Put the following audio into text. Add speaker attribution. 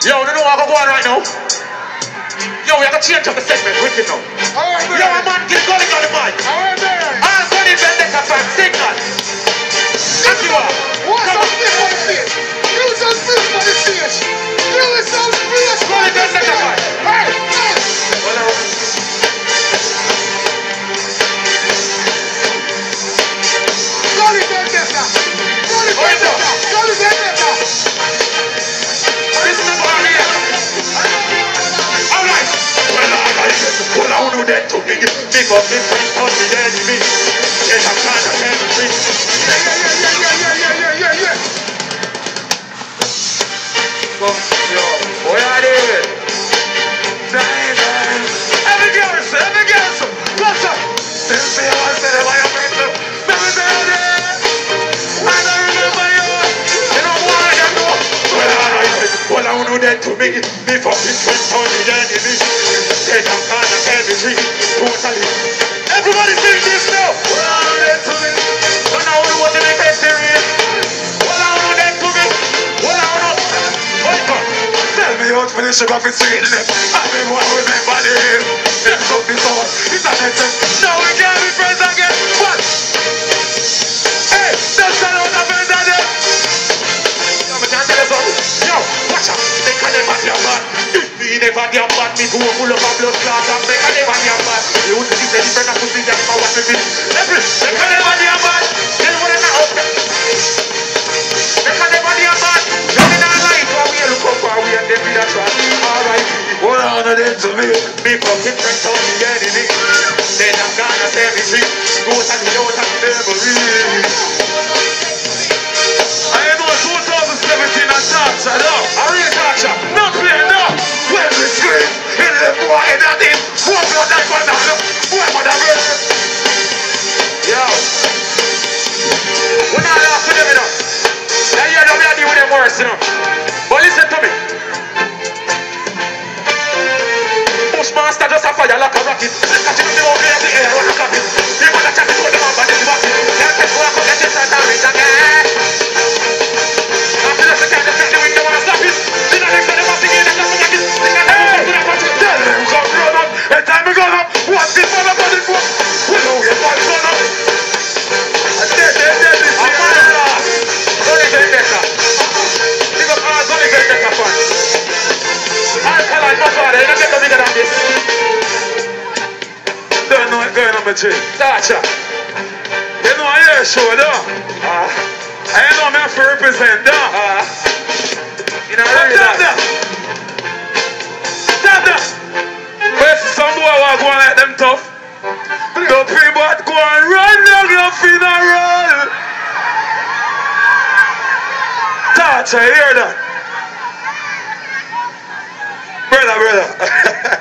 Speaker 1: Yo, you know what I'm going right now? Yo, we have to change up the segment wicked now. Yo, man, get going on the mic. I'm going to bend this up and signal. If you are.
Speaker 2: What's up, split for the stage? Give us some split for the stage. Give us some split for the stage. Hey, hey.
Speaker 1: Well, I don't know that to me. Big up the friends on the enemy. Yes, I'm trying to handle it.
Speaker 2: Yeah.
Speaker 1: Yo, boy, I did it. Every girl, what's up? Still see how I said it, why I'm in the I don't remember you. You know what I can do? Well, I don't know that to me. Me fucking friends on the enemy. Yes, I'm trying to handle it. Totally. Everybody sing this now. Well, I don't know that to me. But now we want to make it serious. Well, I don't know that to me. Well, I don't know. Wait, man. Tell me how to finish up and sing them. I remember the name. Them took this on. It's a net. Now we can't be friends again. What? Hey, that's not what I'm friends again. Yo, I can't tell you something. Yo, watch out. They can't never be a man. Me never be a man. Me go full of a blood clot and they can't never be a man. You would see the different of pussy that if I want to finish. Every, they can't never be a man. They wouldn't know. They can't never be a man. Nothing in life where we look up for we and they be a trap. Alright. What on them to me? Me fucking friends on the enemy. Then I'm gonna say me free. Go to the out of memory. I know 2017 and torture, no. A real torture. Not play, no. When we scream, in the boy in that in. One blood like one down. One mother bird. Yo. We're not laugh to them, you know. Now you know we are dealing with them worse, you know. But listen to me. Bushmaster just a fire like a rocket. Catch him in the open in the air like a rocket. You want to chat it with the man, but it's rocket. Can't catch one, come get it and down it again. After this, I can't just the wing, they want to stop it. See the next time they want to get it, just like this. Hey! Tell them come run up. Every time we go up, what's this one up on the foot? We know your body's run up. Dead, this is I'm on the last. Gonna get better. Pick up all, gonna get better fun. Alkaline, my father, you don't get no bigger than this. Don't know what's going on with you. Tacha. You know I hear show, though. I know me have to represent, though. You know, stop that. Stop that. Where's some boy who are going like them tough? The people go and run down your funeral. Tacha, you hear that? Brother.